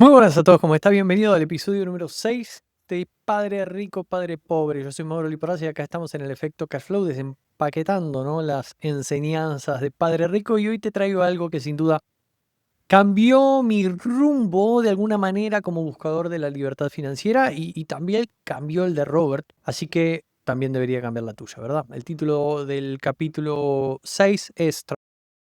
Muy buenas a todos, ¿cómo está? Bienvenido al episodio número 6 de Padre Rico, Padre Pobre. Yo soy Mauro Liporazzi y acá estamos en el efecto Cashflow desempaquetando, ¿no?, las enseñanzas de Padre Rico, y hoy te traigo algo que sin duda cambió mi rumbo de alguna manera como buscador de la libertad financiera y también cambió el de Robert, así que también debería cambiar la tuya, ¿verdad? El título del capítulo 6 es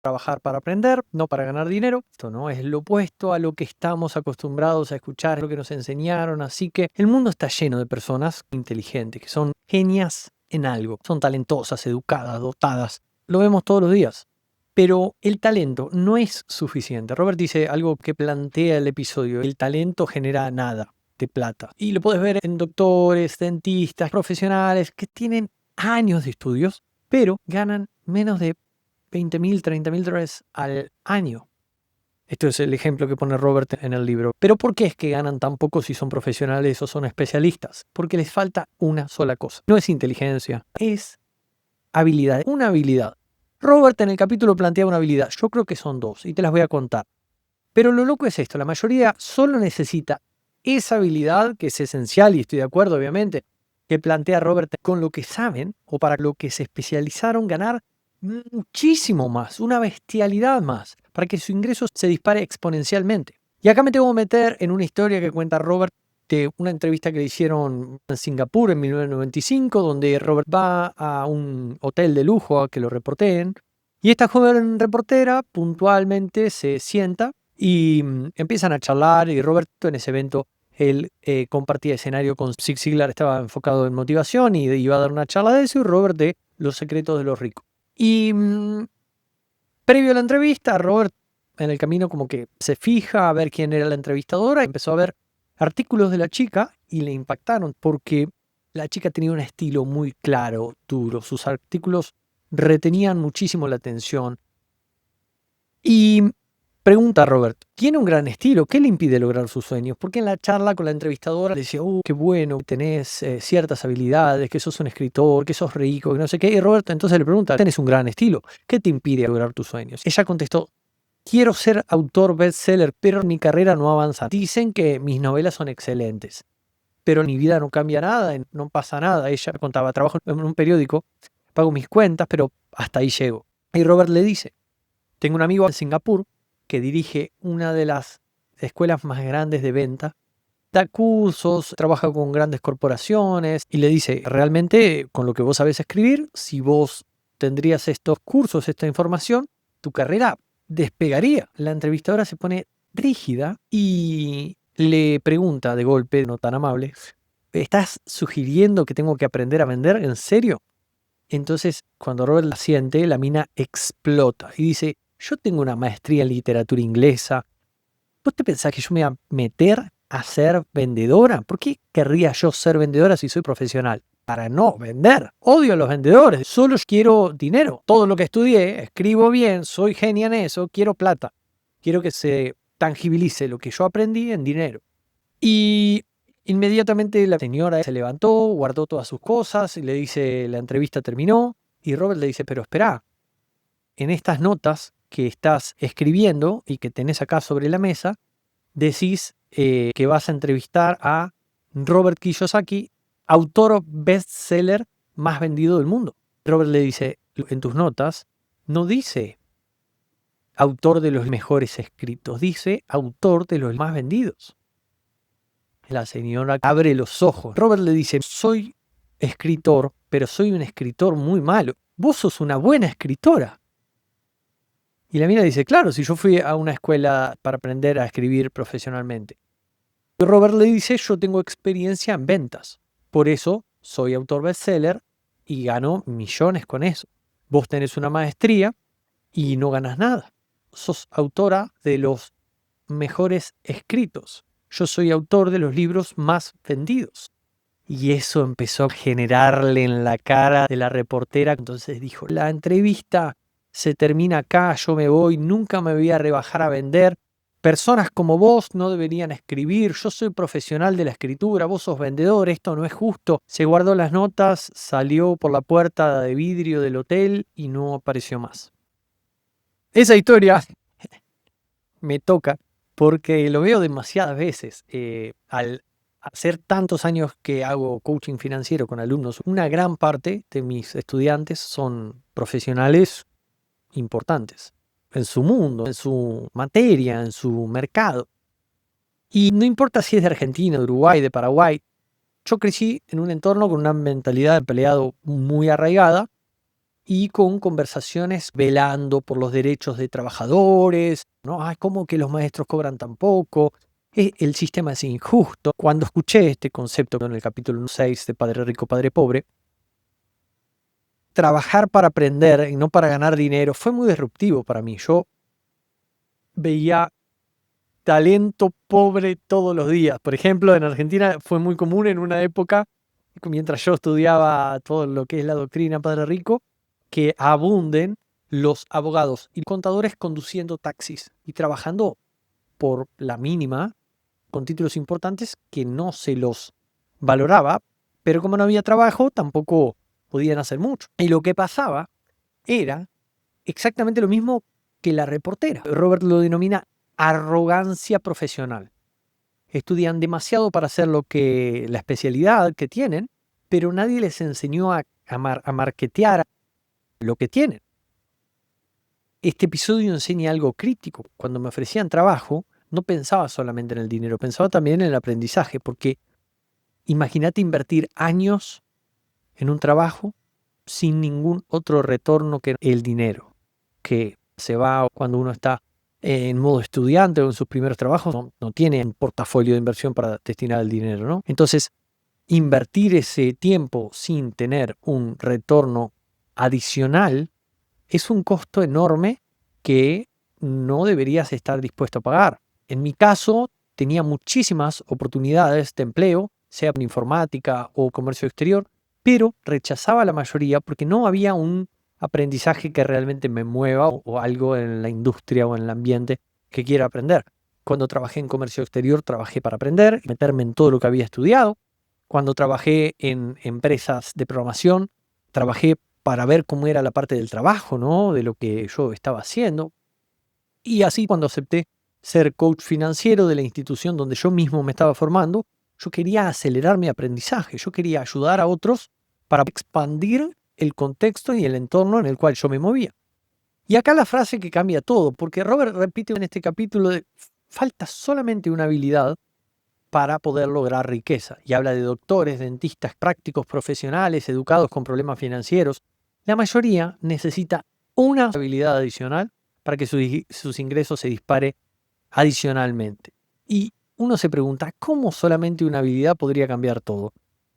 Trabajar para aprender, no para ganar dinero. Esto no es lo opuesto a lo que estamos acostumbrados a escuchar, lo que nos enseñaron. Así que el mundo está lleno de personas inteligentes, que son genias en algo. Son talentosas, educadas, dotadas. Lo vemos todos los días. Pero el talento no es suficiente. Robert dice algo que plantea el episodio. El talento genera nada de plata. Y lo puedes ver en doctores, dentistas, profesionales que tienen años de estudios, pero ganan menos de $20,000, $30,000 al año. Esto es el ejemplo que pone Robert en el libro. Pero ¿por qué es que ganan tan poco si son profesionales o son especialistas? Porque les falta una sola cosa. No es inteligencia, es habilidad. Una habilidad. Robert en el capítulo plantea una habilidad. Yo creo que son dos y te las voy a contar. Pero lo loco es esto. La mayoría solo necesita esa habilidad, que es esencial, y estoy de acuerdo obviamente, que plantea Robert, con lo que saben o para lo que se especializaron ganar muchísimo más, una bestialidad más, para que su ingreso se dispare exponencialmente. Y acá me tengo que meter en una historia que cuenta Robert de una entrevista que le hicieron en Singapur en 1995, donde Robert va a un hotel de lujo a que lo reporteen, y esta joven reportera puntualmente se sienta y empiezan a charlar, y Roberto en ese evento, él compartía escenario con Zig Ziglar, estaba enfocado en motivación y iba a dar una charla de eso, y Robert de los secretos de los ricos. Y previo a la entrevista, Robert en el camino como que se fija a ver quién era la entrevistadora, y empezó a ver artículos de la chica y le impactaron porque la chica tenía un estilo muy claro, duro. Sus artículos retenían muchísimo la atención. Y pregunta a Robert, tiene un gran estilo, ¿qué le impide lograr sus sueños? Porque en la charla con la entrevistadora le decía, qué bueno, que tenés ciertas habilidades, que sos un escritor, que sos rico, que no sé qué. Y Robert entonces le pregunta, tenés un gran estilo, ¿qué te impide lograr tus sueños? Ella contestó, quiero ser autor bestseller, pero mi carrera no avanza. Dicen que mis novelas son excelentes, pero en mi vida no cambia nada, no pasa nada. Ella contaba, trabajo en un periódico, pago mis cuentas, pero hasta ahí llego. Y Robert le dice, tengo un amigo en Singapur que dirige una de las escuelas más grandes de venta, da cursos, trabaja con grandes corporaciones y le dice, realmente con lo que vos sabés escribir, si vos tendrías estos cursos, esta información, tu carrera despegaría. La entrevistadora se pone rígida y le pregunta de golpe, no tan amable, ¿estás sugiriendo que tengo que aprender a vender? ¿En serio? Entonces, cuando Robert la siente, la mina explota y dice, yo tengo una maestría en literatura inglesa. ¿Vos te pensás que yo me voy a meter a ser vendedora? ¿Por qué querría yo ser vendedora si soy profesional? Para no vender. Odio a los vendedores. Solo quiero dinero. Todo lo que estudié, escribo bien, soy genia en eso, quiero plata. Quiero que se tangibilice lo que yo aprendí en dinero. Y inmediatamente la señora se levantó, guardó todas sus cosas y le dice, la entrevista terminó. Y Robert le dice, pero espera, en estas notas que estás escribiendo y que tenés acá sobre la mesa, decís que vas a entrevistar a Robert Kiyosaki, autor bestseller más vendido del mundo. Robert le dice, en tus notas no dice autor de los mejores escritos, dice autor de los más vendidos. La señora abre los ojos. Robert le dice, soy escritor, pero soy un escritor muy malo. Vos sos una buena escritora. Y la mina dice, claro, si yo fui a una escuela para aprender a escribir profesionalmente. Y Robert le dice, yo tengo experiencia en ventas. Por eso soy autor bestseller y gano millones con eso. Vos tenés una maestría y no ganas nada. Sos autora de los mejores escritos. Yo soy autor de los libros más vendidos. Y eso empezó a generarle en la cara de la reportera. Entonces dijo, la entrevista se termina acá, yo me voy, nunca me voy a rebajar a vender. Personas como vos no deberían escribir, yo soy profesional de la escritura, vos sos vendedor, esto no es justo. Se guardó las notas, salió por la puerta de vidrio del hotel y no apareció más. Esa historia me toca porque lo veo demasiadas veces. Al hacer tantos años que hago coaching financiero con alumnos, una gran parte de mis estudiantes son profesionales importantes en su mundo, en su materia, en su mercado. Y no importa si es de Argentina, de Uruguay, de Paraguay, yo crecí en un entorno con una mentalidad de empleado muy arraigada y con conversaciones velando por los derechos de trabajadores, ¿no? Ay, ¿cómo que los maestros cobran tan poco? El sistema es injusto. Cuando escuché este concepto en el capítulo 6 de Padre Rico, Padre Pobre, trabajar para aprender y no para ganar dinero fue muy disruptivo para mí. Yo veía talento pobre todos los días. Por ejemplo, en Argentina fue muy común en una época, mientras yo estudiaba todo lo que es la doctrina Padre Rico, que abunden los abogados y contadores conduciendo taxis y trabajando por la mínima, con títulos importantes que no se los valoraba, pero como no había trabajo, tampoco podían hacer mucho. Y lo que pasaba era exactamente lo mismo que la reportera. Robert lo denomina arrogancia profesional. Estudian demasiado para hacer la especialidad que tienen, pero nadie les enseñó a marketear lo que tienen. Este episodio enseña algo crítico. Cuando me ofrecían trabajo, no pensaba solamente en el dinero, pensaba también en el aprendizaje, porque imagínate invertir años en un trabajo sin ningún otro retorno que el dinero, que se va cuando uno está en modo estudiante o en sus primeros trabajos, no tiene un portafolio de inversión para destinar el dinero, ¿no? Entonces, invertir ese tiempo sin tener un retorno adicional es un costo enorme que no deberías estar dispuesto a pagar. En mi caso, tenía muchísimas oportunidades de empleo, sea en informática o comercio exterior, pero rechazaba la mayoría porque no había un aprendizaje que realmente me mueva o algo en la industria o en el ambiente que quiera aprender. Cuando trabajé en comercio exterior, trabajé para aprender, meterme en todo lo que había estudiado. Cuando trabajé en empresas de programación, trabajé para ver cómo era la parte del trabajo, ¿no? De lo que yo estaba haciendo. Y así cuando acepté ser coach financiero de la institución donde yo mismo me estaba formando, yo quería acelerar mi aprendizaje, yo quería ayudar a otros para expandir el contexto y el entorno en el cual yo me movía. Y acá la frase que cambia todo, porque Robert repite en este capítulo de falta solamente una habilidad para poder lograr riqueza. Y habla de doctores, dentistas, prácticos profesionales, educados con problemas financieros. La mayoría necesita una habilidad adicional para que sus ingresos se dispare adicionalmente. Y uno se pregunta, ¿cómo solamente una habilidad podría cambiar todo?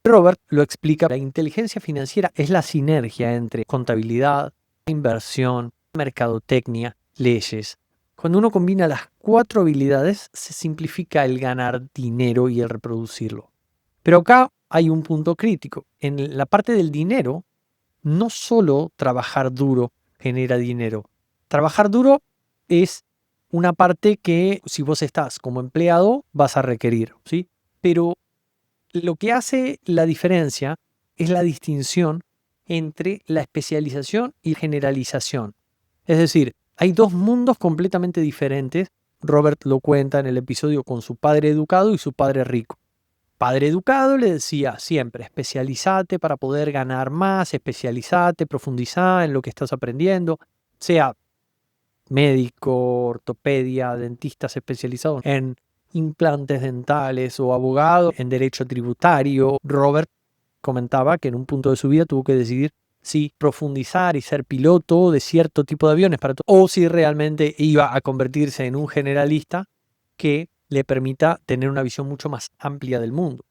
Robert lo explica, la inteligencia financiera es la sinergia entre contabilidad, inversión, mercadotecnia, leyes. Cuando uno combina las 4 habilidades, se simplifica el ganar dinero y el reproducirlo. Pero acá hay un punto crítico. En la parte del dinero, no solo trabajar duro genera dinero. Trabajar duro es una parte que si vos estás como empleado vas a requerir, ¿sí? Pero lo que hace la diferencia es la distinción entre la especialización y generalización. Es decir, hay dos mundos completamente diferentes. Robert lo cuenta en el episodio con su padre educado y su padre rico. Padre educado le decía siempre, especializate para poder ganar más, especializate, profundizá en lo que estás aprendiendo, sea médico, ortopedia, dentistas especializados en implantes dentales o abogado en derecho tributario. Robert comentaba que en un punto de su vida tuvo que decidir si profundizar y ser piloto de cierto tipo de aviones o si realmente iba a convertirse en un generalista que le permita tener una visión mucho más amplia del mundo.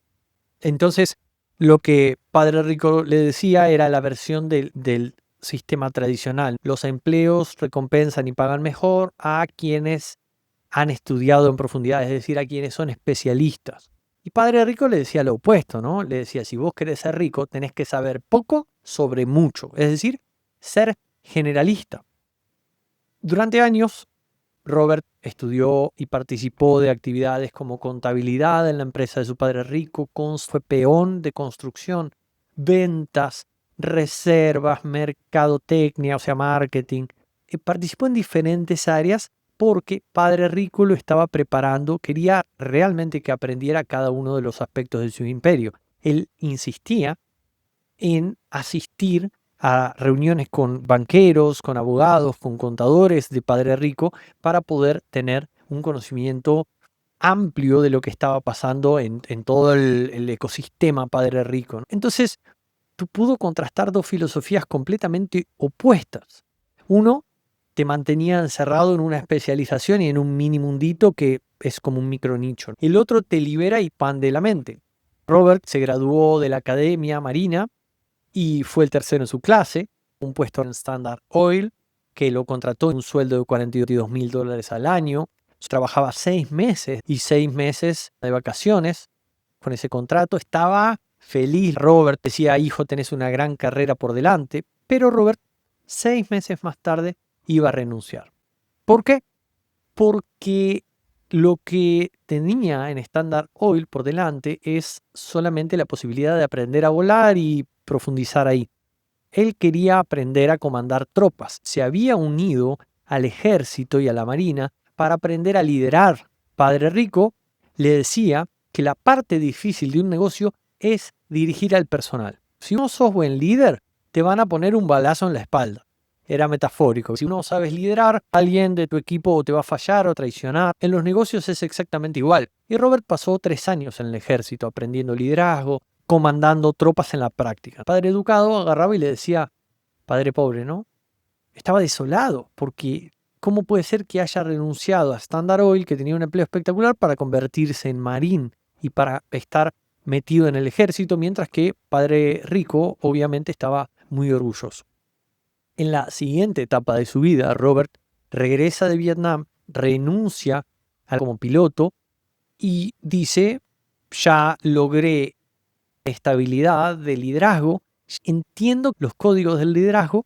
Entonces, lo que Padre Rico le decía era la versión del sistema tradicional. Los empleos recompensan y pagan mejor a quienes han estudiado en profundidad, es decir, a quienes son especialistas. Y Padre Rico le decía lo opuesto, ¿no? Le decía, si vos querés ser rico, tenés que saber poco sobre mucho, es decir, ser generalista. Durante años, Robert estudió y participó de actividades como contabilidad en la empresa de su padre rico, fue peón de construcción, ventas, reservas, mercadotecnia, o sea, marketing. Participó en diferentes áreas, porque Padre Rico lo estaba preparando, quería realmente que aprendiera cada uno de los aspectos de su imperio. Él insistía en asistir a reuniones con banqueros, con abogados, con contadores de Padre Rico para poder tener un conocimiento amplio de lo que estaba pasando en todo el ecosistema Padre Rico, ¿no? Entonces, tú pudo contrastar dos filosofías completamente opuestas. Uno te mantenía encerrado en una especialización y en un mini mundito que es como un micronicho. El otro te libera y expande la mente. Robert se graduó de la Academia Marina y fue el tercero en su clase, un puesto en Standard Oil, que lo contrató en un sueldo de $42,000 al año. Trabajaba 6 meses y 6 meses de vacaciones con ese contrato. Estaba feliz. Robert decía, hijo, tenés una gran carrera por delante. Pero Robert, 6 meses más tarde, iba a renunciar. ¿Por qué? Porque lo que tenía en Standard Oil por delante es solamente la posibilidad de aprender a volar y profundizar ahí. Él quería aprender a comandar tropas. Se había unido al ejército y a la marina para aprender a liderar. Padre Rico le decía que la parte difícil de un negocio es dirigir al personal. Si no sos buen líder, te van a poner un balazo en la espalda. Era metafórico. Si no sabes liderar, alguien de tu equipo te va a fallar o traicionar. En los negocios es exactamente igual. Y Robert pasó 3 años en el ejército aprendiendo liderazgo, comandando tropas en la práctica. El padre educado agarraba y le decía, padre pobre, ¿no? Estaba desolado porque ¿cómo puede ser que haya renunciado a Standard Oil, que tenía un empleo espectacular, para convertirse en marín y para estar metido en el ejército, mientras que Padre Rico obviamente estaba muy orgulloso? En la siguiente etapa de su vida, Robert regresa de Vietnam, renuncia como piloto y dice, ya logré estabilidad de liderazgo, entiendo los códigos del liderazgo,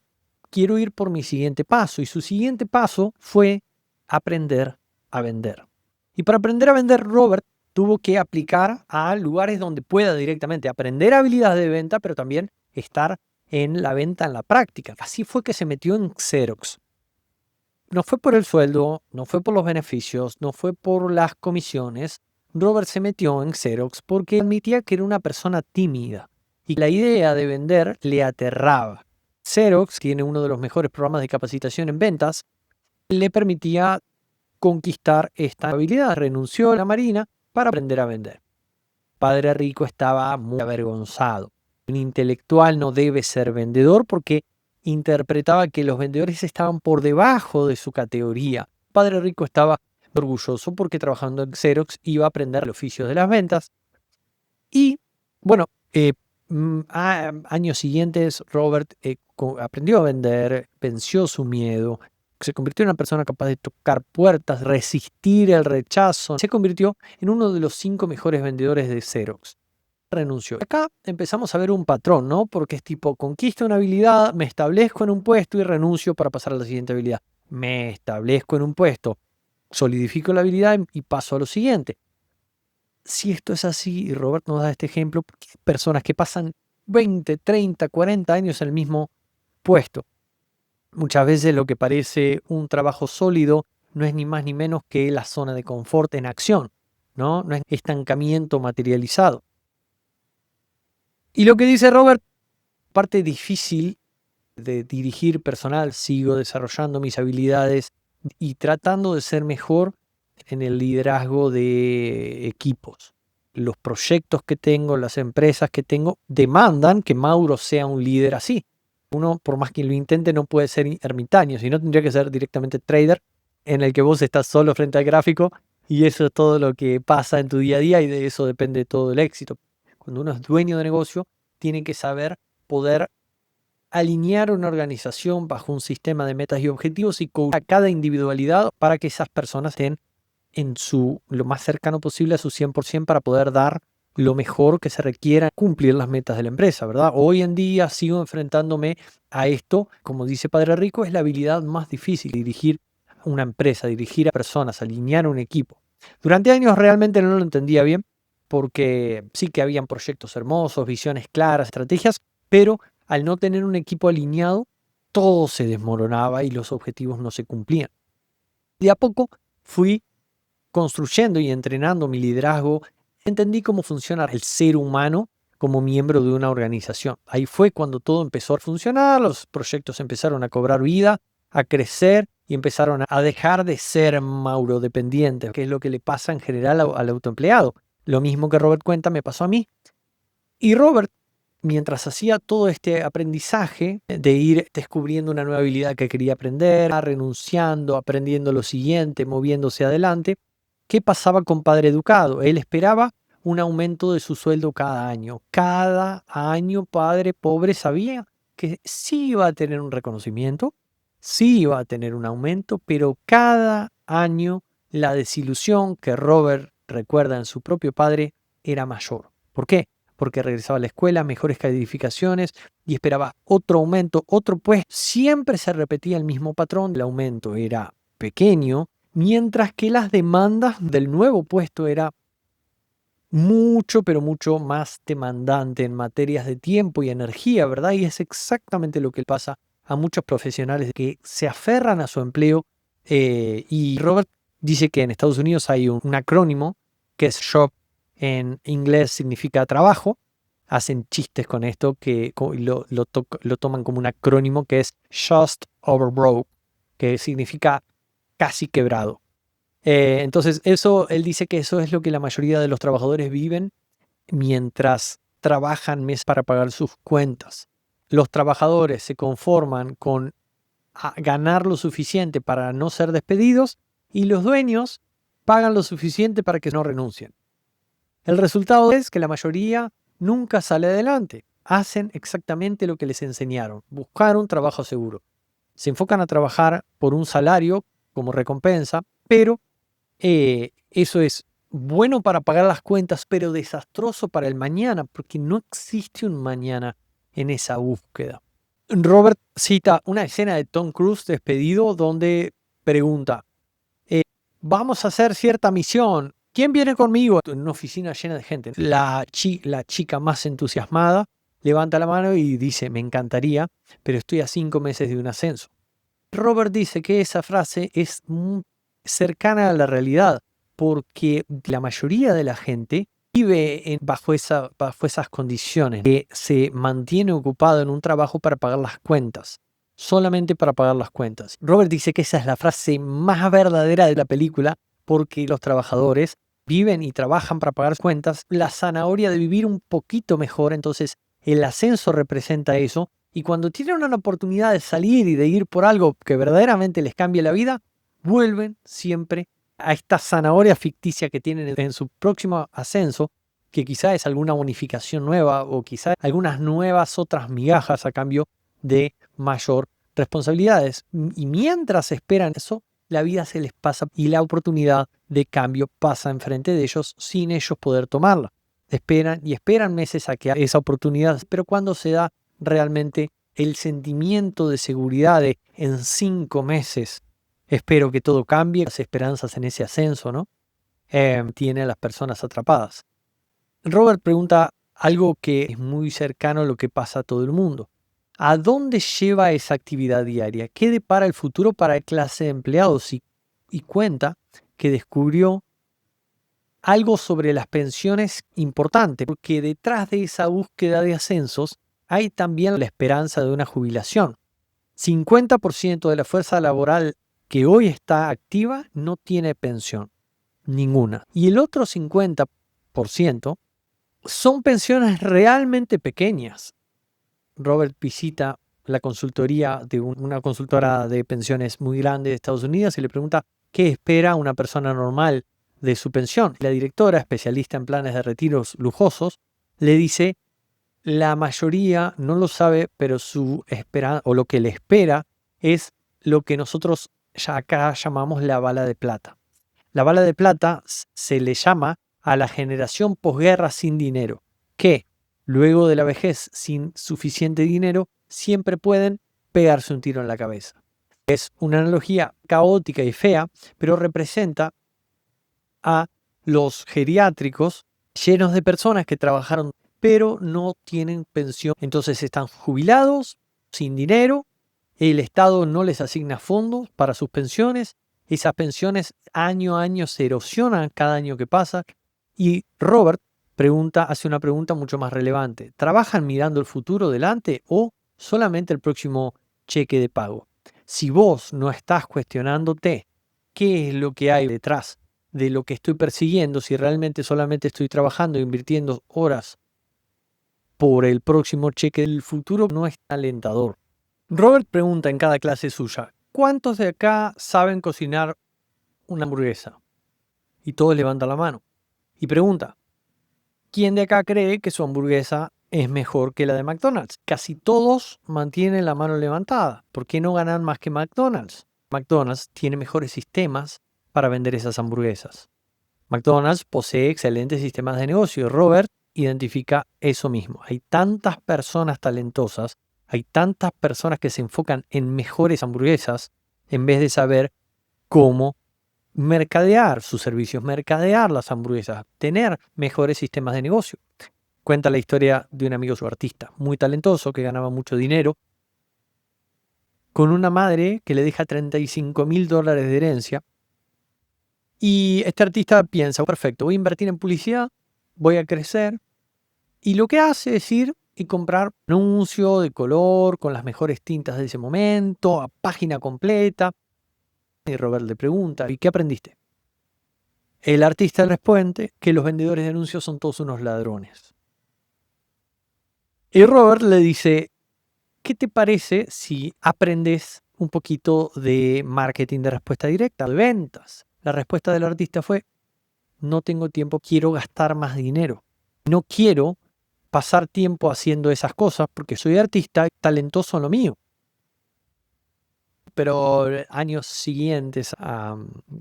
quiero ir por mi siguiente paso. Y su siguiente paso fue aprender a vender. Y para aprender a vender, Robert tuvo que aplicar a lugares donde pueda directamente aprender habilidades de venta, pero también estar en la venta en la práctica. Así fue que se metió en Xerox. No fue por el sueldo, no fue por los beneficios, no fue por las comisiones. Robert se metió en Xerox porque admitía que era una persona tímida y la idea de vender le aterraba. Xerox tiene uno de los mejores programas de capacitación en ventas, le permitía conquistar esta habilidad. Renunció a la Marina para aprender a vender. Padre Rico estaba muy avergonzado. Un intelectual no debe ser vendedor porque interpretaba que los vendedores estaban por debajo de su categoría. Padre Rico estaba orgulloso porque trabajando en Xerox iba a aprender el oficio de las ventas. Y bueno, a años siguientes Robert aprendió a vender, venció su miedo, se convirtió en una persona capaz de tocar puertas, resistir el rechazo. Se convirtió en uno de los 5 mejores vendedores de Xerox. Renunció. Acá empezamos a ver un patrón, ¿no? Porque es tipo, conquisto una habilidad, me establezco en un puesto y renuncio para pasar a la siguiente habilidad. Me establezco en un puesto, solidifico la habilidad y paso a lo siguiente. Si esto es así, y Robert nos da este ejemplo, porque hay personas que pasan 20, 30, 40 años en el mismo puesto. Muchas veces lo que parece un trabajo sólido no es ni más ni menos que la zona de confort en acción, ¿no? No es estancamiento materializado. Y lo que dice Robert, parte difícil de dirigir personal, sigo desarrollando mis habilidades y tratando de ser mejor en el liderazgo de equipos. Los proyectos que tengo, las empresas que tengo, demandan que Mauro sea un líder así. Uno, por más que lo intente, no puede ser ermitaño, sino tendría que ser directamente trader, en el que vos estás solo frente al gráfico y eso es todo lo que pasa en tu día a día y de eso depende todo el éxito. Cuando uno es dueño de negocio, tiene que saber poder alinear una organización bajo un sistema de metas y objetivos y a cada individualidad para que esas personas estén en lo más cercano posible a su 100% para poder dar lo mejor que se requiera cumplir las metas de la empresa, ¿verdad? Hoy en día sigo enfrentándome a esto, como dice Padre Rico, es la habilidad más difícil, dirigir una empresa, dirigir a personas, alinear un equipo. Durante años realmente no lo entendía bien, porque sí que habían proyectos hermosos, visiones claras, estrategias, pero al no tener un equipo alineado, todo se desmoronaba y los objetivos no se cumplían. De a poco fui construyendo y entrenando mi liderazgo, entendí cómo funciona el ser humano como miembro de una organización. Ahí fue cuando todo empezó a funcionar, los proyectos empezaron a cobrar vida, a crecer y empezaron a dejar de ser maurodependientes, que es lo que le pasa en general al autoempleado. Lo mismo que Robert cuenta me pasó a mí. Y Robert, mientras hacía todo este aprendizaje de ir descubriendo una nueva habilidad que quería aprender, renunciando, aprendiendo lo siguiente, moviéndose adelante, ¿qué pasaba con Padre Educado? Él esperaba un aumento de su sueldo cada año. Cada año Padre Pobre sabía que sí iba a tener un reconocimiento, sí iba a tener un aumento, pero cada año la desilusión que Robert recuerda en su propio padre era mayor. ¿Por qué? Porque regresaba a la escuela, mejores calificaciones y esperaba otro aumento, otro puesto. Siempre se repetía el mismo patrón, el aumento era pequeño, mientras que las demandas del nuevo puesto era mucho, pero mucho más demandante en materias de tiempo y energía, ¿verdad? Y es exactamente lo que pasa a muchos profesionales que se aferran a su empleo. Y Robert dice que en Estados Unidos hay un acrónimo que es job, en inglés significa trabajo. Hacen chistes con esto que lo toman como un acrónimo que es just over broke, que significa casi quebrado. Entonces, él dice que eso es lo que la mayoría de los trabajadores viven mientras trabajan mes para pagar sus cuentas. Los trabajadores se conforman con ganar lo suficiente para no ser despedidos y los dueños pagan lo suficiente para que no renuncien. El resultado es que la mayoría nunca sale adelante. Hacen exactamente lo que les enseñaron, buscar un trabajo seguro. Se enfocan a trabajar por un salario como recompensa, pero eso es bueno para pagar las cuentas, pero desastroso para el mañana, porque no existe un mañana en esa búsqueda. Robert cita una escena de Tom Cruise despedido donde pregunta, vamos a hacer cierta misión, ¿quién viene conmigo? En una oficina llena de gente. La chica más entusiasmada levanta la mano y dice, me encantaría, pero estoy a 5 meses de un ascenso. Robert dice que esa frase es cercana a la realidad, porque la mayoría de la gente vive bajo esas condiciones, que se mantiene ocupado en un trabajo para pagar las cuentas, solamente para pagar las cuentas. Robert dice que esa es la frase más verdadera de la película, porque los trabajadores viven y trabajan para pagar cuentas, la zanahoria de vivir un poquito mejor, entonces el ascenso representa eso. Y cuando tienen una oportunidad de salir y de ir por algo que verdaderamente les cambie la vida, vuelven siempre a esta zanahoria ficticia que tienen en su próximo ascenso, que quizá es alguna bonificación nueva o quizá algunas nuevas otras migajas a cambio de mayor responsabilidades. Y mientras esperan eso, la vida se les pasa y la oportunidad de cambio pasa enfrente de ellos sin ellos poder tomarla. Esperan y esperan meses a que esa oportunidad, pero cuando se da realmente el sentimiento de seguridad de en 5 meses espero que todo cambie, las esperanzas en ese ascenso, ¿no? Tiene a las personas atrapadas. Robert pregunta algo que es muy cercano a lo que pasa a todo el mundo. ¿A dónde lleva esa actividad diaria? ¿Qué depara el futuro para la clase de empleados? Y cuenta que descubrió algo sobre las pensiones importante, porque detrás de esa búsqueda de ascensos hay también la esperanza de una jubilación. 50% de la fuerza laboral que hoy está activa no tiene pensión, ninguna. Y el otro 50% son pensiones realmente pequeñas. Robert visita la consultoría de una consultora de pensiones muy grande de Estados Unidos y le pregunta qué espera una persona normal de su pensión. La directora, especialista en planes de retiros lujosos, le dice, la mayoría no lo sabe, pero su esperanza o lo que le espera es lo que nosotros ya acá llamamos la bala de plata. La bala de plata se le llama a la generación posguerra sin dinero, que luego de la vejez sin suficiente dinero siempre pueden pegarse un tiro en la cabeza. Es una analogía caótica y fea, pero representa a los geriátricos llenos de personas que trabajaron pero no tienen pensión. Entonces están jubilados, sin dinero, el Estado no les asigna fondos para sus pensiones, Esas pensiones año a año se erosionan cada año que pasa. Y Robert hace una pregunta mucho más relevante. ¿Trabajan mirando el futuro delante o solamente el próximo cheque de pago? Si vos no estás cuestionándote qué es lo que hay detrás de lo que estoy persiguiendo, si realmente solamente estoy trabajando e invirtiendo horas por el próximo cheque del futuro, no es alentador. Robert pregunta en cada clase suya, ¿cuántos de acá saben cocinar una hamburguesa? Y todos levantan la mano. Y pregunta, ¿quién de acá cree que su hamburguesa es mejor que la de McDonald's? Casi todos mantienen la mano levantada. ¿Por qué no ganan más que McDonald's? McDonald's tiene mejores sistemas para vender esas hamburguesas. McDonald's posee excelentes sistemas de negocio. Robert identifica eso mismo. Hay tantas personas talentosas, hay tantas personas que se enfocan en mejores hamburguesas en vez de saber cómo mercadear sus servicios, mercadear las hamburguesas, tener mejores sistemas de negocio. Cuenta la historia de un amigo su artista, muy talentoso, que ganaba mucho dinero, con una madre que le deja $35.000 de herencia. Y este artista piensa, perfecto, voy a invertir en publicidad, voy a crecer. Y lo que hace es ir y comprar un anuncio de color con las mejores tintas de ese momento, a página completa. Y Robert le pregunta, ¿y qué aprendiste? El artista responde que los vendedores de anuncios son todos unos ladrones. Y Robert le dice, ¿qué te parece si aprendes un poquito de marketing de respuesta directa, de ventas? La respuesta del artista fue, no tengo tiempo, quiero gastar más dinero. No quiero pasar tiempo haciendo esas cosas porque soy artista y talentoso en lo mío. Pero años siguientes a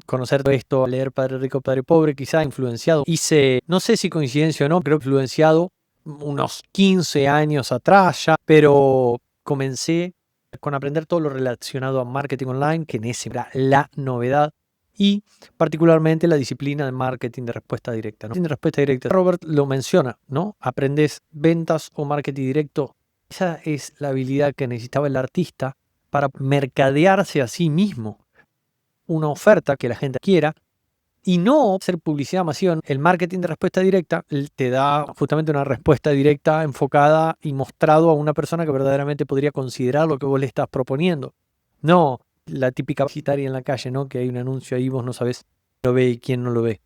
conocer todo esto, a leer Padre Rico, Padre Pobre, quizá influenciado. Hice, no sé si coincidencia o no, creo que influenciado unos 15 años atrás ya, pero comencé con aprender todo lo relacionado a marketing online, que en ese era la novedad, y particularmente la disciplina de marketing de respuesta directa, ¿no? De respuesta directa. Robert lo menciona, ¿no? Aprendes ventas o marketing directo. Esa es la habilidad que necesitaba el artista para mercadearse a sí mismo, una oferta que la gente quiera y no hacer publicidad masiva. El marketing de respuesta directa te da justamente una respuesta directa enfocada y mostrado a una persona que verdaderamente podría considerar lo que vos le estás proponiendo. No la típica publicitaria en la calle, ¿no? Que hay un anuncio ahí, vos no sabés quién lo ve y quién no lo ve.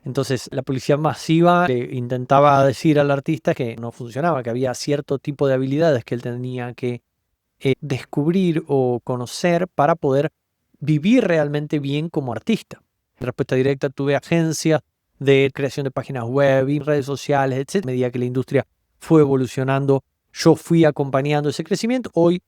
Entonces la publicidad masiva le intentaba decir al artista que no funcionaba, que había cierto tipo de habilidades que él tenía que descubrir o conocer para poder vivir realmente bien como artista. En respuesta directa tuve agencias de creación de páginas web y redes sociales, etc. A medida que la industria fue evolucionando, yo fui acompañando ese crecimiento. Hoy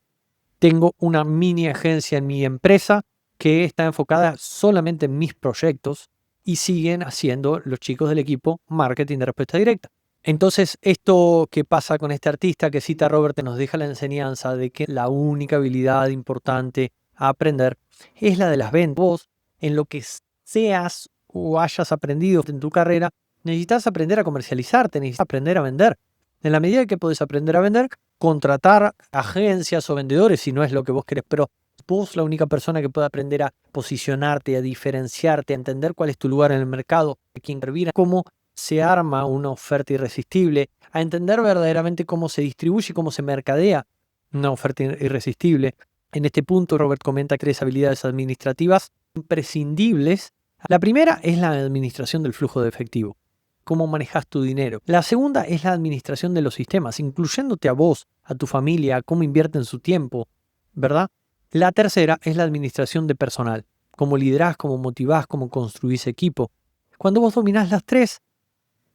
tengo una mini agencia en mi empresa que está enfocada solamente en mis proyectos y siguen haciendo los chicos del equipo marketing de respuesta directa. Entonces, esto que pasa con este artista que cita Robert nos deja la enseñanza de que la única habilidad importante a aprender es la de las ventas. Vos, en lo que seas o hayas aprendido en tu carrera, necesitas aprender a comercializarte, necesitas aprender a vender. En la medida que podés aprender a vender, contratar agencias o vendedores si no es lo que vos querés, pero vos la única persona que puede aprender a posicionarte, a diferenciarte, a entender cuál es tu lugar en el mercado, a quién servir, cómo se arma una oferta irresistible, a entender verdaderamente cómo se distribuye y cómo se mercadea una oferta irresistible. En este punto, Robert comenta 3 habilidades administrativas imprescindibles. La primera es la administración del flujo de efectivo, cómo manejas tu dinero. La segunda es la administración de los sistemas, incluyéndote a vos, a tu familia, a cómo invierten su tiempo, ¿verdad? La tercera es la administración de personal, cómo liderás, cómo motivás, cómo construís equipo. Cuando vos dominás las 3,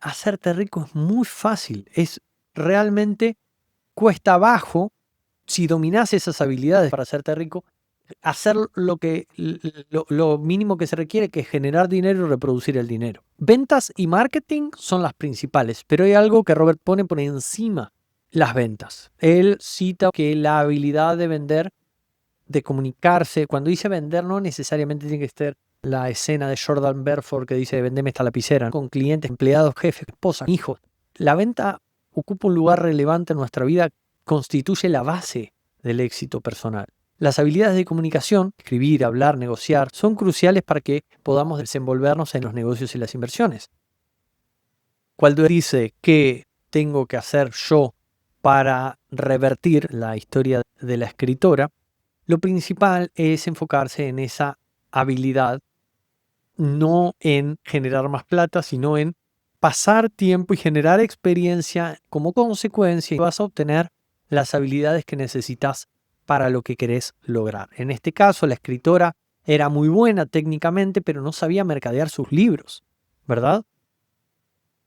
hacerte rico es muy fácil, es realmente cuesta abajo si dominás esas habilidades para hacerte rico, hacer lo mínimo que se requiere, que es generar dinero y reproducir el dinero. Ventas y marketing son las principales, pero hay algo que Robert pone por encima las ventas. Él cita que la habilidad de vender, de comunicarse, cuando dice vender no necesariamente tiene que ser la escena de Jordan Belfort que dice vendeme esta lapicera, ¿no? Con clientes, empleados, jefes, esposas, hijos. La venta ocupa un lugar relevante en nuestra vida, constituye la base del éxito personal. Las habilidades de comunicación, escribir, hablar, negociar, son cruciales para que podamos desenvolvernos en los negocios y las inversiones. Cuando dice qué tengo que hacer yo para revertir la historia de la escritora, lo principal es enfocarse en esa habilidad, no en generar más plata, sino en pasar tiempo y generar experiencia. Como consecuencia, vas a obtener las habilidades que necesitas para lo que querés lograr. En este caso, la escritora era muy buena técnicamente, pero no sabía mercadear sus libros, ¿verdad?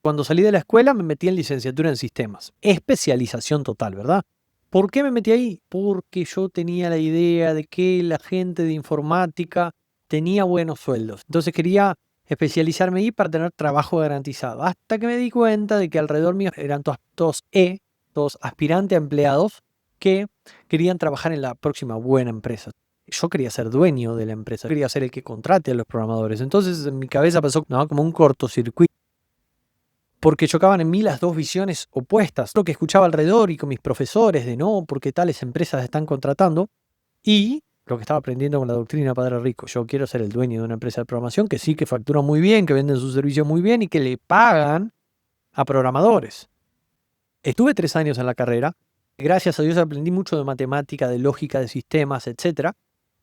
Cuando salí de la escuela me metí en licenciatura en sistemas. Especialización total, ¿verdad? ¿Por qué me metí ahí? Porque yo tenía la idea de que la gente de informática tenía buenos sueldos. Entonces quería especializarme ahí para tener trabajo garantizado. Hasta que me di cuenta de que alrededor mío eran todos aspirantes a empleados que querían trabajar en la próxima buena empresa. Yo quería ser dueño de la empresa, quería ser el que contrate a los programadores. Entonces en mi cabeza pasó como un cortocircuito, porque chocaban en mí las dos visiones opuestas. Lo que escuchaba alrededor y con mis profesores de no, porque tales empresas están contratando, y lo que estaba aprendiendo con la doctrina Padre Rico. Yo quiero ser el dueño de una empresa de programación que sí, que factura muy bien, que venden sus servicios muy bien y que le pagan a programadores. Estuve 3 años en la carrera. Gracias a Dios aprendí mucho de matemática, de lógica, de sistemas, etc.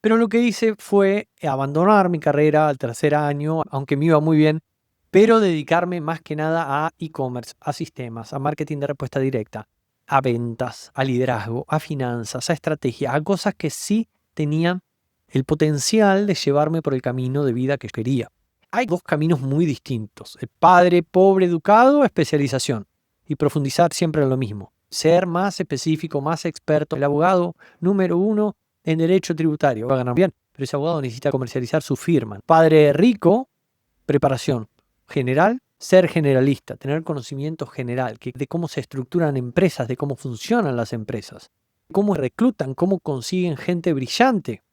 Pero lo que hice fue abandonar mi carrera al tercer año, aunque me iba muy bien, pero dedicarme más que nada a e-commerce, a sistemas, a marketing de respuesta directa, a ventas, a liderazgo, a finanzas, a estrategia, a cosas que sí tenían el potencial de llevarme por el camino de vida que quería. Hay dos caminos muy distintos: el padre pobre educado, especialización, y profundizar siempre en lo mismo. Ser más específico, más experto. El abogado número 1 en derecho tributario va a ganar bien, pero ese abogado necesita comercializar su firma. Padre rico, preparación general, ser generalista, tener conocimiento general de cómo se estructuran empresas, de cómo funcionan las empresas, cómo reclutan, cómo consiguen gente brillante,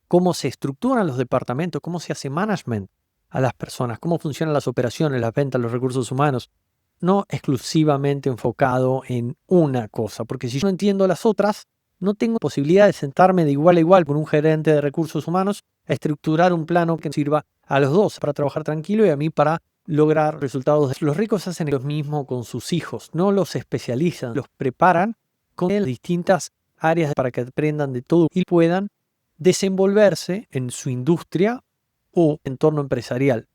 cómo se estructuran los departamentos, cómo se hace management a las personas, cómo funcionan las operaciones, las ventas, los recursos humanos. No exclusivamente enfocado en una cosa, porque si yo no entiendo las otras, no tengo posibilidad de sentarme de igual a igual con un gerente de recursos humanos a estructurar un plano que sirva a los dos para trabajar tranquilo y a mí para lograr resultados. Los ricos hacen lo mismo con sus hijos, no los especializan, los preparan con distintas áreas para que aprendan de todo y puedan desenvolverse en su industria o entorno empresarial.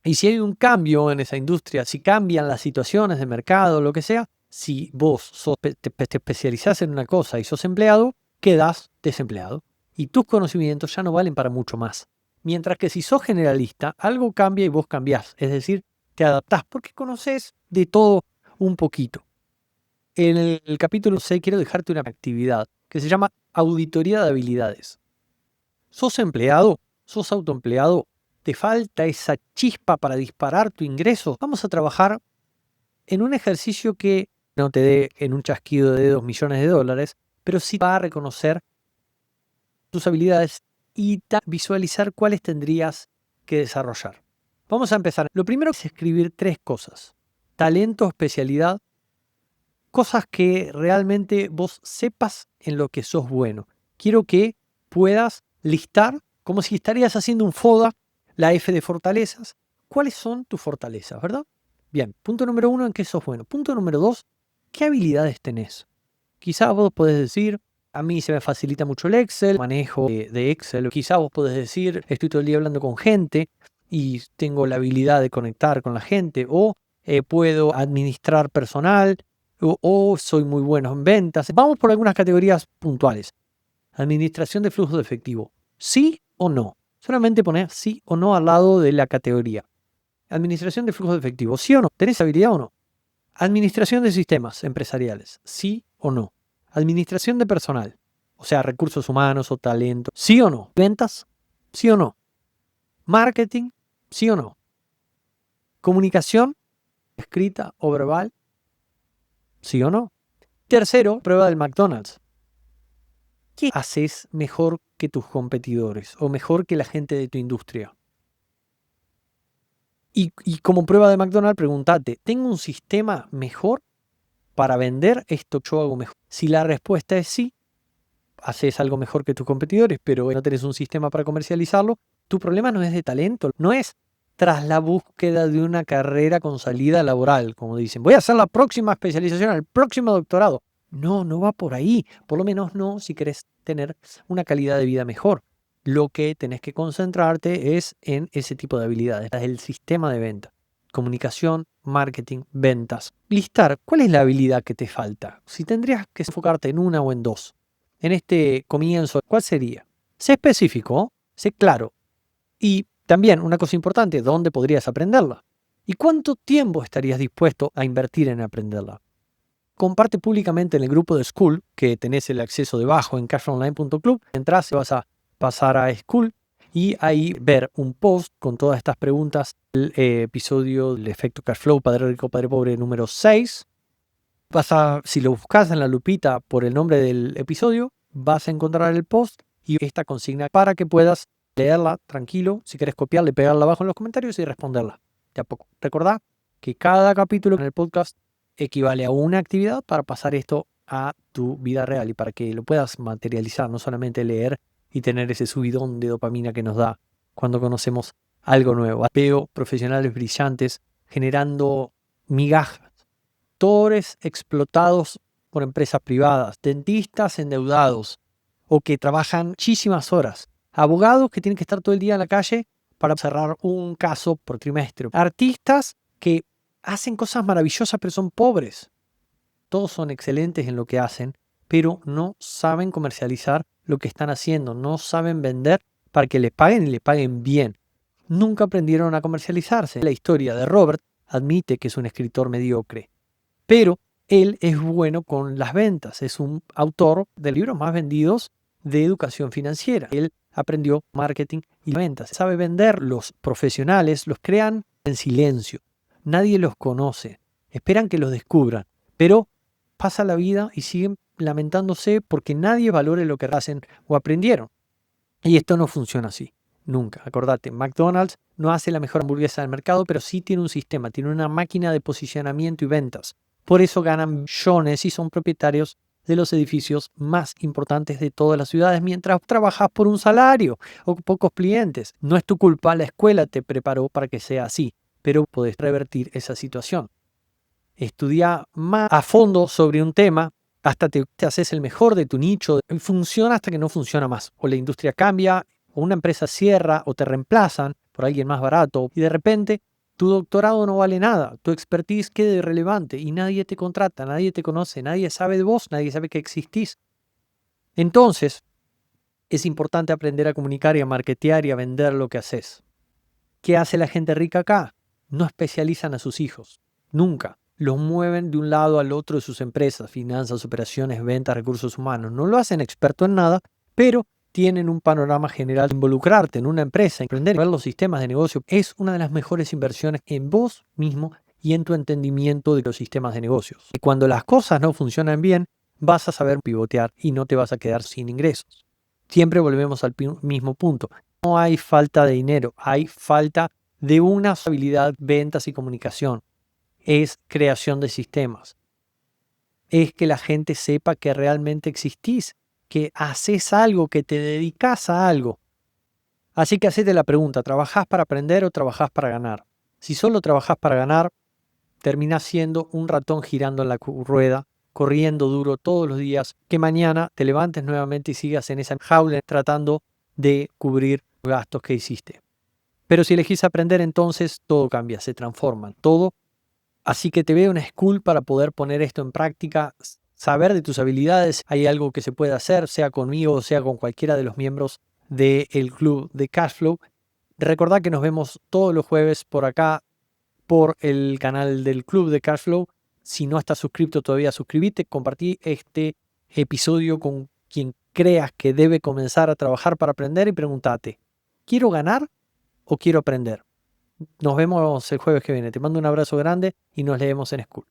Y si hay un cambio en esa industria, si cambian las situaciones de mercado, lo que sea, si vos te especializás en una cosa y sos empleado, quedás desempleado. Y tus conocimientos ya no valen para mucho más. Mientras que si sos generalista, algo cambia y vos cambiás. Es decir, te adaptás porque conocés de todo un poquito. En el capítulo 6 quiero dejarte una actividad que se llama auditoría de habilidades. ¿Sos empleado? ¿Sos autoempleado? ¿Te falta esa chispa para disparar tu ingreso? Vamos a trabajar en un ejercicio que no te dé en un chasquido de $2 millones, pero sí va a reconocer tus habilidades y visualizar cuáles tendrías que desarrollar. Vamos a empezar. Lo primero es escribir 3 cosas: talento, especialidad, cosas que realmente vos sepas en lo que sos bueno. Quiero que puedas listar, como si estarías haciendo un FODA, la F de fortalezas. ¿Cuáles son tus fortalezas, verdad? Bien, punto número 1, ¿en qué sos bueno? Punto número 2, ¿qué habilidades tenés? Quizás vos podés decir, a mí se me facilita mucho el Excel, manejo de Excel. Quizás vos podés decir, estoy todo el día hablando con gente y tengo la habilidad de conectar con la gente. O puedo administrar personal, o soy muy bueno en ventas. Vamos por algunas categorías puntuales. Administración de flujo de efectivo. ¿Sí o no? Solamente poner sí o no al lado de la categoría. Administración de flujo de efectivo. ¿Sí o no? ¿Tenés habilidad o no? Administración de sistemas empresariales. ¿Sí o no? Administración de personal. O sea, recursos humanos o talento. ¿Sí o no? ¿Ventas? ¿Sí o no? ¿Marketing? ¿Sí o no? ¿Comunicación? ¿Escrita o verbal? ¿Sí o no? Tercero, prueba del McDonald's. ¿Qué haces mejor que tus competidores o mejor que la gente de tu industria? Y como prueba de McDonald's, pregúntate, ¿tengo un sistema mejor para vender esto que yo hago mejor? Si la respuesta es sí, haces algo mejor que tus competidores, pero no tenés un sistema para comercializarlo, tu problema no es de talento, no es tras la búsqueda de una carrera con salida laboral, como dicen, voy a hacer la próxima especialización, el próximo doctorado. No, no va por ahí, por lo menos no si querés tener una calidad de vida mejor. Lo que tenés que concentrarte es en ese tipo de habilidades, el sistema de venta, comunicación, marketing, ventas. Listar cuál es la habilidad que te falta. Si tendrías que enfocarte en una o en dos. En este comienzo, ¿cuál sería? Sé específico, sé claro. Y también una cosa importante, ¿dónde podrías aprenderla? ¿Y cuánto tiempo estarías dispuesto a invertir en aprenderla? Comparte públicamente en el grupo de School, que tenés el acceso debajo en cashflowonline.club. Entras y vas a pasar a School y ahí ver un post con todas estas preguntas del episodio del efecto Cashflow, Padre Rico, Padre Pobre número 6. Si lo buscas en la lupita por el nombre del episodio, vas a encontrar el post y esta consigna para que puedas leerla tranquilo. Si quieres copiarla, pegarla abajo en los comentarios y responderla de a poco. Recordá que cada capítulo en el podcast equivale a una actividad para pasar esto a tu vida real y para que lo puedas materializar, no solamente leer y tener ese subidón de dopamina que nos da cuando conocemos algo nuevo. Veo profesionales brillantes generando migajas, actores explotados por empresas privadas, dentistas endeudados o que trabajan muchísimas horas, abogados que tienen que estar todo el día en la calle para cerrar un caso por trimestre, artistas que hacen cosas maravillosas pero son pobres. Todos son excelentes en lo que hacen, pero no saben comercializar lo que están haciendo, no saben vender para que les paguen y les paguen bien. Nunca aprendieron a comercializarse. La historia de Robert admite que es un escritor mediocre, pero él es bueno con las ventas, es un autor de libros más vendidos de educación financiera. Él aprendió marketing y ventas, sabe vender. Los profesionales los crean en silencio, nadie los conoce, esperan que los descubran, pero pasa la vida y siguen lamentándose porque nadie valore lo que hacen o aprendieron. Y esto no funciona así, nunca. Acordate, McDonald's no hace la mejor hamburguesa del mercado, pero sí tiene un sistema, tiene una máquina de posicionamiento y ventas. Por eso ganan millones y son propietarios de los edificios más importantes de todas las ciudades mientras trabajas por un salario o pocos clientes. No es tu culpa, la escuela te preparó para que sea así, pero puedes revertir esa situación. Estudia más a fondo sobre un tema hasta te haces el mejor de tu nicho. Funciona hasta que no funciona más. O la industria cambia, o una empresa cierra, o te reemplazan por alguien más barato. Y de repente tu doctorado no vale nada. Tu expertise queda irrelevante y nadie te contrata, nadie te conoce, nadie sabe de vos, nadie sabe que existís. Entonces, es importante aprender a comunicar y a marketear y a vender lo que haces. ¿Qué hace la gente rica acá? No especializan a sus hijos. Nunca. Los mueven de un lado al otro de sus empresas, finanzas, operaciones, ventas, recursos humanos. No lo hacen experto en nada, pero tienen un panorama general. Involucrarte en una empresa, aprender a ver los sistemas de negocio es una de las mejores inversiones en vos mismo y en tu entendimiento de los sistemas de negocios. Y cuando las cosas no funcionan bien, vas a saber pivotear y no te vas a quedar sin ingresos. Siempre volvemos al mismo punto. No hay falta de dinero, hay falta de una habilidad, ventas y comunicación. Es creación de sistemas. Es que la gente sepa que realmente existís, que haces algo, que te dedicas a algo. Así que hacete la pregunta, ¿trabajás para aprender o trabajás para ganar? Si solo trabajás para ganar, terminás siendo un ratón girando en la rueda, corriendo duro todos los días, que mañana te levantes nuevamente y sigas en esa jaula tratando de cubrir los gastos que hiciste. Pero si elegís aprender, entonces todo cambia, se transforma, todo. Así que te veo en School para poder poner esto en práctica, saber de tus habilidades. Hay algo que se puede hacer, sea conmigo o sea con cualquiera de los miembros del club de Cashflow. Recordá que nos vemos todos los jueves por acá, por el canal del club de Cashflow. Si no estás suscrito todavía, suscríbete, compartí este episodio con quien creas que debe comenzar a trabajar para aprender y pregúntate, ¿quiero ganar o quiero aprender? Nos vemos el jueves que viene. Te mando un abrazo grande y nos leemos en School.